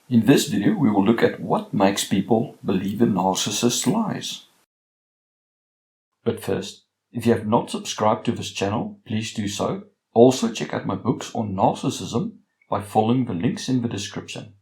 In this video, we will look at what makes people believe a narcissist's lies. But first, if you have not subscribed to this channel, please do so. Also check out my books on narcissism by following the links in the description.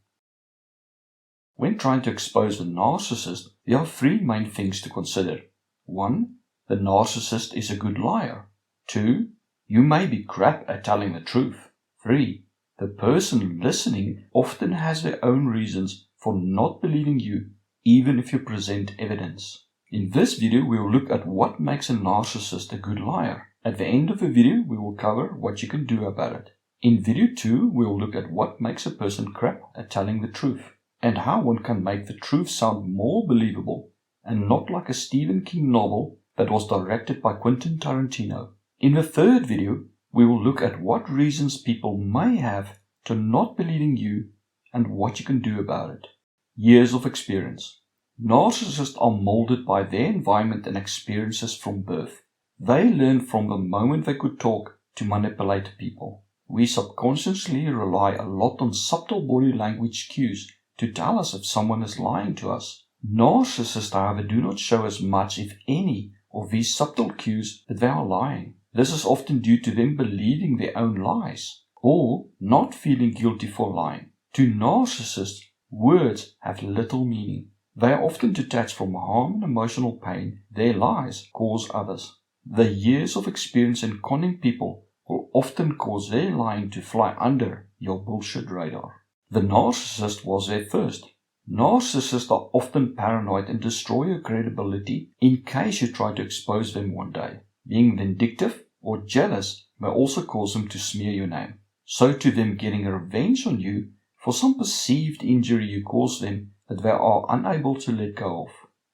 When trying to expose a narcissist, there are three main things to consider. 1. The narcissist is a good liar. 2. You may be crap at telling the truth. 3. The person listening often has their own reasons for not believing you, even if you present evidence. In this video, we will look at what makes a narcissist a good liar. At the end of the video, we will cover what you can do about it. In video 2, we will look at what makes a person crap at telling the truth, and how one can make the truth sound more believable, and not like a Stephen King novel that was directed by Quentin Tarantino. In the third video, we will look at what reasons people may have to not believing you and what you can do about it. Years of experience. Narcissists are molded by their environment and experiences from birth. They learn from the moment they could talk to manipulate people. We subconsciously rely a lot on subtle body language cues to tell us if someone is lying to us. Narcissists, however, do not show as much, if any, of these subtle cues that they are lying. This is often due to them believing their own lies, or not feeling guilty for lying. To narcissists, words have little meaning. They are often detached from harm and emotional pain their lies cause others. The years of experience in conning people will often cause their lying to fly under your bullshit radar. The narcissist was there first. Narcissists are often paranoid and destroy your credibility in case you try to expose them one day. Being vindictive or jealous may also cause them to smear your name. So to them getting revenge on you for some perceived injury you caused them that they are unable to let go of.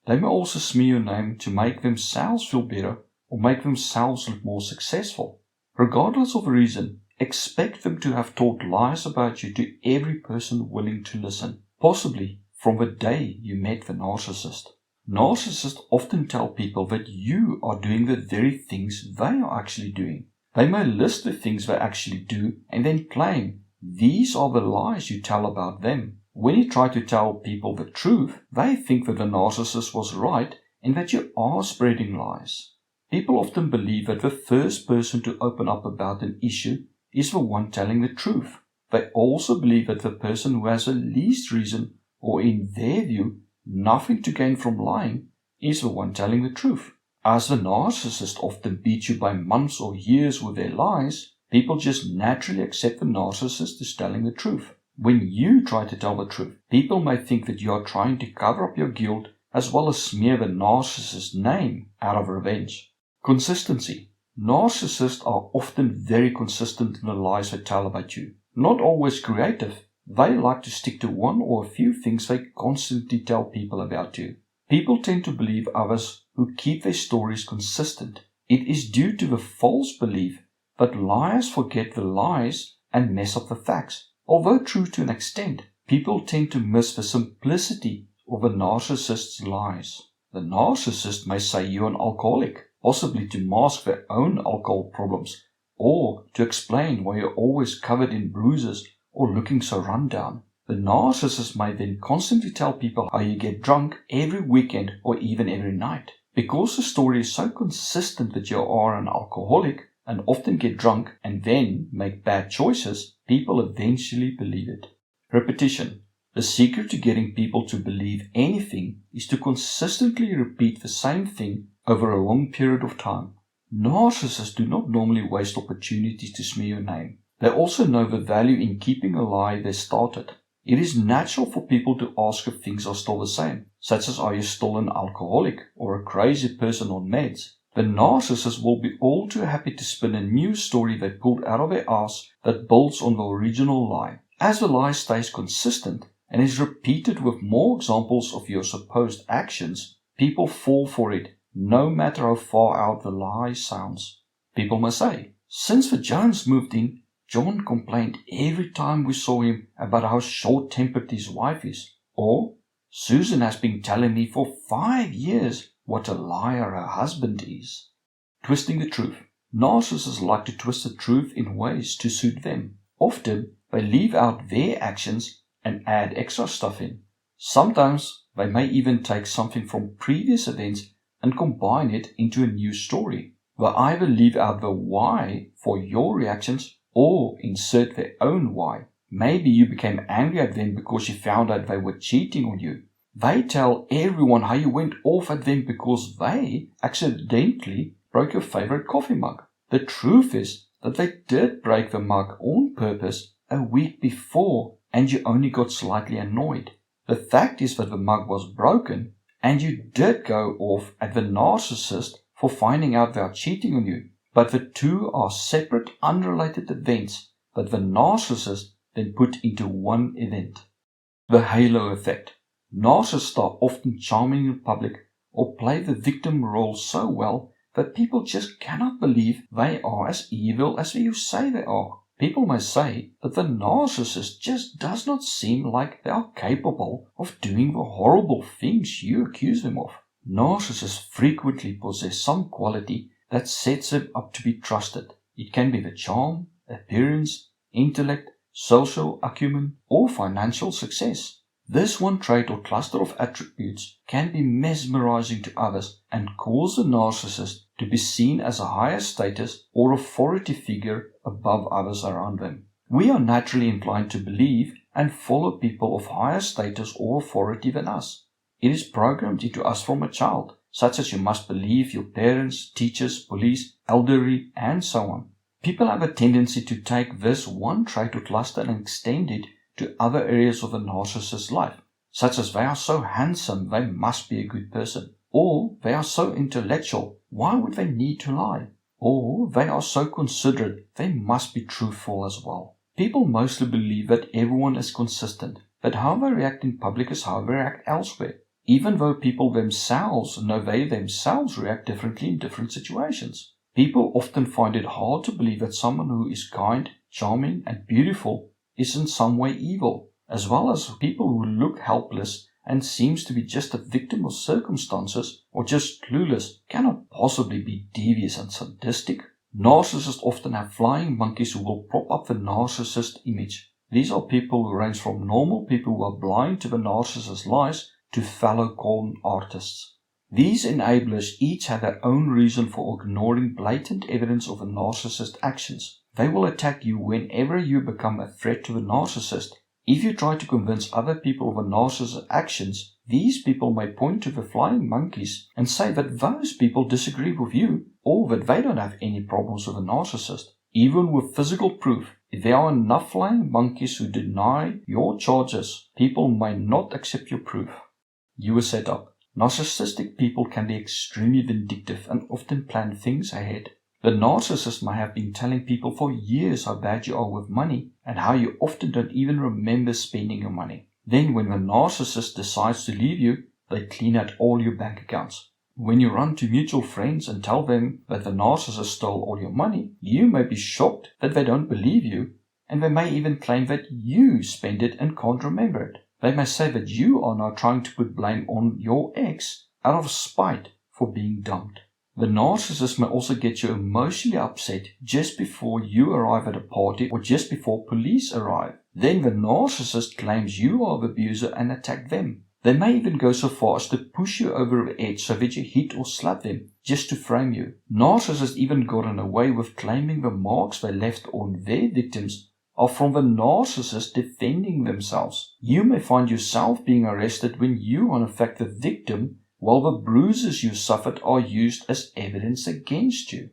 They may also smear your name to make themselves feel better or make themselves look more successful. Regardless of reason, expect them to have told lies about you to every person willing to listen, possibly from the day you met the narcissist. Narcissists often tell people that you are doing the very things they are actually doing. They may list the things they actually do and then claim these are the lies you tell about them. When you try to tell people the truth, they think that the narcissist was right and that you are spreading lies. People often believe that the first person to open up about an issue is the one telling the truth. They also believe that the person who has the least reason, or in their view, nothing to gain from lying, is the one telling the truth. As the narcissist often beats you by months or years with their lies, people just naturally accept the narcissist is telling the truth. When you try to tell the truth, people may think that you are trying to cover up your guilt as well as smear the narcissist's name out of revenge. Consistency. Narcissists are often very consistent in the lies they tell about you. Not always creative, they like to stick to one or a few things they constantly tell people about you. People tend to believe others who keep their stories consistent. It is due to the false belief that liars forget the lies and mess up the facts. Although true to an extent, people tend to miss the simplicity of the narcissist's lies. The narcissist may say you're an alcoholic, possibly to mask their own alcohol problems, or to explain why you're always covered in bruises or looking so run down. The narcissist may then constantly tell people how you get drunk every weekend or even every night. Because the story is so consistent that you are an alcoholic and often get drunk and then make bad choices, people eventually believe it. Repetition. The secret to getting people to believe anything is to consistently repeat the same thing over a long period of time. Narcissists do not normally waste opportunities to smear your name. They also know the value in keeping a lie they started. It is natural for people to ask if things are still the same, such as are you still an alcoholic or a crazy person on meds. The narcissist will be all too happy to spin a new story they pulled out of their ass that builds on the original lie. As the lie stays consistent and is repeated with more examples of your supposed actions, people fall for it, no matter how far out the lie sounds. People may say, since the Jones moved in, John complained every time we saw him about how short-tempered his wife is. Or, Susan has been telling me for 5 years what a liar her husband is. Twisting the truth. Narcissists like to twist the truth in ways to suit them. Often, they leave out their actions and add extra stuff in. Sometimes they may even take something from previous events and combine it into a new story. They either leave out the why for your reactions or insert their own why. Maybe you became angry at them because you found out they were cheating on you. They tell everyone how you went off at them because they accidentally broke your favorite coffee mug. The truth is that they did break the mug on purpose a week before and you only got slightly annoyed. The fact is that the mug was broken and you did go off at the narcissist for finding out they are cheating on you. But the two are separate, unrelated events that the narcissist then put into one event. The halo effect. Narcissists are often charming in public or play the victim role so well that people just cannot believe they are as evil as you say they are. People may say that the narcissist just does not seem like they are capable of doing the horrible things you accuse them of. Narcissists frequently possess some quality that sets them up to be trusted. It can be the charm, appearance, intellect, social acumen, or financial success. This one trait or cluster of attributes can be mesmerizing to others and cause the narcissist to be seen as a higher status or authority figure above others around them. We are naturally inclined to believe and follow people of higher status or authority than us. It is programmed into us from a child, such as you must believe your parents, teachers, police, elderly, and so on. People have a tendency to take this one trait or cluster and extend it to other areas of a narcissist's life, such as they are so handsome they must be a good person, or they are so intellectual, why would they need to lie, or they are so considerate they must be truthful as well. People mostly believe that everyone is consistent, that how they react in public is how they react elsewhere, even though people themselves know they themselves react differently in different situations. People often find it hard to believe that someone who is kind, charming, and beautiful is in some way evil, as well as people who look helpless and seems to be just a victim of circumstances or just clueless cannot possibly be devious and sadistic. Narcissists often have flying monkeys who will prop up the narcissist image. These are people who range from normal people who are blind to the narcissist's lies to fellow con artists. These enablers each have their own reason for ignoring blatant evidence of a narcissist's actions. They will attack you whenever you become a threat to the narcissist. If you try to convince other people of a narcissist's actions, these people may point to the flying monkeys and say that those people disagree with you or that they don't have any problems with a narcissist. Even with physical proof, if there are enough flying monkeys who deny your charges, people may not accept your proof. You were set up. Narcissistic people can be extremely vindictive and often plan things ahead. The narcissist may have been telling people for years how bad you are with money and how you often don't even remember spending your money. Then when the narcissist decides to leave you, they clean out all your bank accounts. When you run to mutual friends and tell them that the narcissist stole all your money, you may be shocked that they don't believe you, and they may even claim that you spent it and can't remember it. They may say that you are now trying to put blame on your ex out of spite for being dumped. The narcissist may also get you emotionally upset just before you arrive at a party or just before police arrive. Then the narcissist claims you are the abuser and attack them. They may even go so far as to push you over the edge so that you hit or slap them just to frame you. Narcissists even gotten away with claiming the marks they left on their victims are from the narcissist defending themselves. You may find yourself being arrested when you are in fact the victim, while the bruises you suffered are used as evidence against you.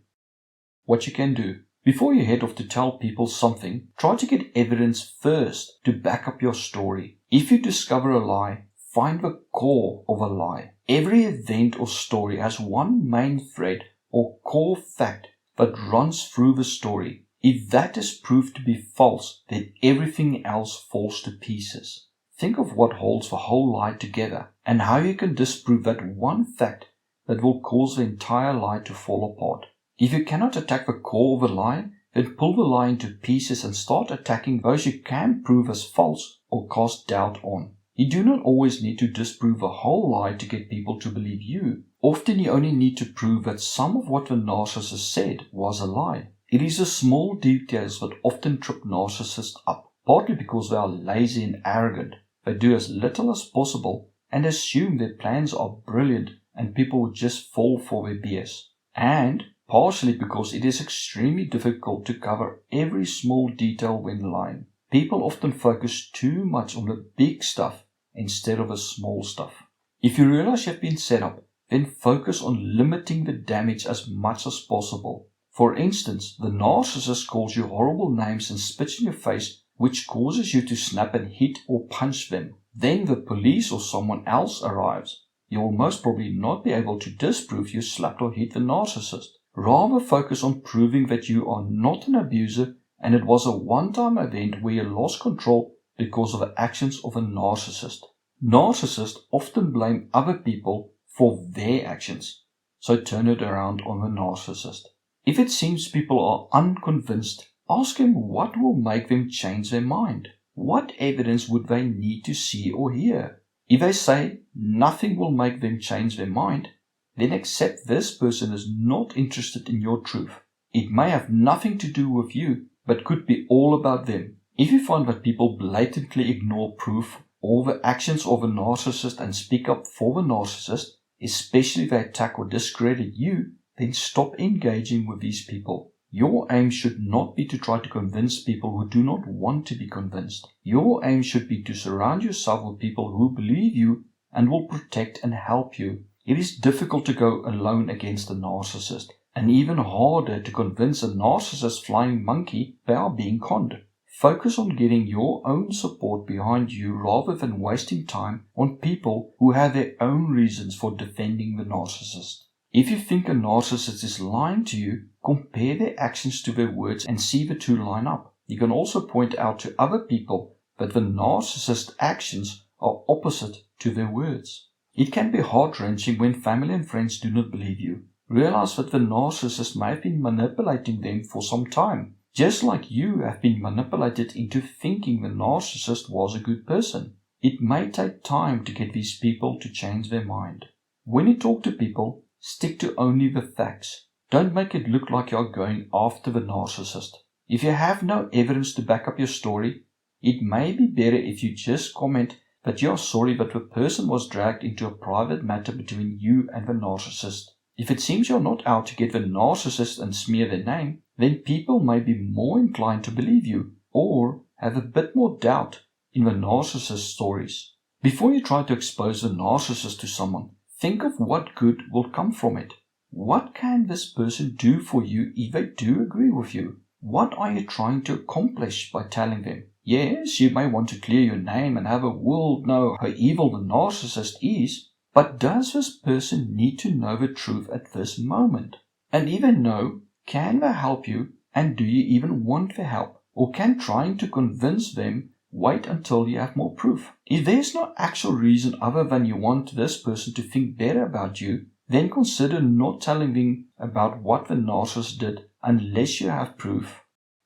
What you can do. Before you head off to tell people something, try to get evidence first to back up your story. If you discover a lie, find the core of a lie. Every event or story has one main thread or core fact that runs through the story. If that is proved to be false, then everything else falls to pieces. Think of what holds the whole lie together and how you can disprove that one fact that will cause the entire lie to fall apart. If you cannot attack the core of a lie, then pull the lie into pieces and start attacking those you can prove as false or cast doubt on. You do not always need to disprove the whole lie to get people to believe you. Often you only need to prove that some of what the narcissist said was a lie. It is the small details that often trip narcissists up. partly because they are lazy and arrogant. They do as little as possible and assume their plans are brilliant and people will just fall for their BS. And partially because it is extremely difficult to cover every small detail when lying. People often focus too much on the big stuff instead of the small stuff. If you realize you have been set up, then focus on limiting the damage as much as possible. For instance, the narcissist calls you horrible names and spits in your face, which causes you to snap and hit or punch them. Then the police or someone else arrives. You will most probably not be able to disprove you slapped or hit the narcissist. Rather focus on proving that you are not an abuser and it was a one-time event where you lost control because of the actions of a narcissist. Narcissists often blame other people for their actions, so turn it around on the narcissist. If it seems people are unconvinced, ask them what will make them change their mind. What evidence would they need to see or hear? If they say nothing will make them change their mind, then accept this person is not interested in your truth. It may have nothing to do with you, but could be all about them. If you find that people blatantly ignore proof or the actions of a narcissist and speak up for the narcissist, especially if they attack or discredit you, then stop engaging with these people. Your aim should not be to try to convince people who do not want to be convinced. Your aim should be to surround yourself with people who believe you and will protect and help you. It is difficult to go alone against a narcissist, and even harder to convince a narcissist flying monkey they are being conned. Focus on getting your own support behind you rather than wasting time on people who have their own reasons for defending the narcissist. If you think a narcissist is lying to you, compare their actions to their words and see the two line up. You can also point out to other people that the narcissist's actions are opposite to their words. It can be heart-wrenching when family and friends do not believe you. Realize that the narcissist may have been manipulating them for some time, just like you have been manipulated into thinking the narcissist was a good person. It may take time to get these people to change their mind. When you talk to people, stick to only the facts. Don't make it look like you are going after the narcissist. If you have no evidence to back up your story, it may be better if you just comment that you are sorry that the person was dragged into a private matter between you and the narcissist. If it seems you're not out to get the narcissist and smear their name, then people may be more inclined to believe you or have a bit more doubt in the narcissist stories. Before you try to expose the narcissist to someone, think of what good will come from it. What can this person do for you if they do agree with you? What are you trying to accomplish by telling them? Yes, you may want to clear your name and have the world know how evil the narcissist is, but does this person need to know the truth at this moment? And if they know, can they help you, and do you even want their help? Or can trying to convince them wait until you have more proof? If there's no actual reason other than you want this person to think better about you, then consider not telling them about what the narcissist did unless you have proof.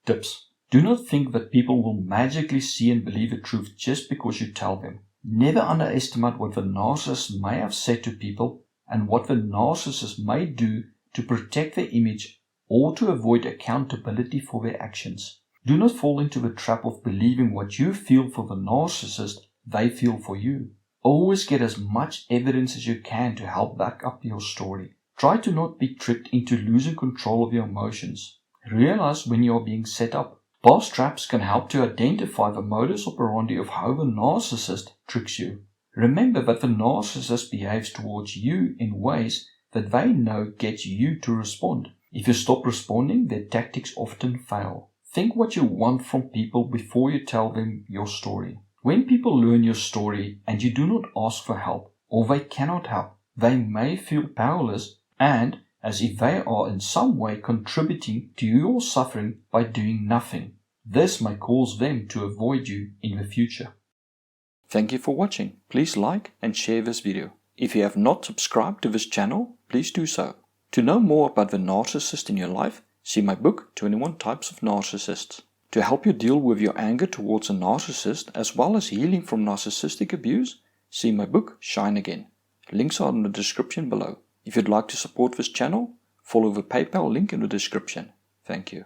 Tips. Do not think that people will magically see and believe the truth just because you tell them. Never underestimate what the narcissist may have said to people and what the narcissist may do to protect their image or to avoid accountability for their actions. Do not fall into the trap of believing what you feel for the narcissist, they feel for you. Always get as much evidence as you can to help back up your story. Try to not be tricked into losing control of your emotions. Realize when you are being set up. Past traps can help to identify the modus operandi of how the narcissist tricks you. Remember that the narcissist behaves towards you in ways that they know get you to respond. If you stop responding, their tactics often fail. Think what you want from people before you tell them your story. When people learn your story and you do not ask for help, or they cannot help, they may feel powerless and as if they are in some way contributing to your suffering by doing nothing. This may cause them to avoid you in the future. Thank you for watching. Please like and share this video. If you have not subscribed to this channel, please do so. To know more about the narcissist in your life, see my book, 21 Types of Narcissists. To help you deal with your anger towards a narcissist as well as healing from narcissistic abuse, see my book, Shine Again. Links are in the description below. If you'd like to support this channel, follow the PayPal link in the description. Thank you.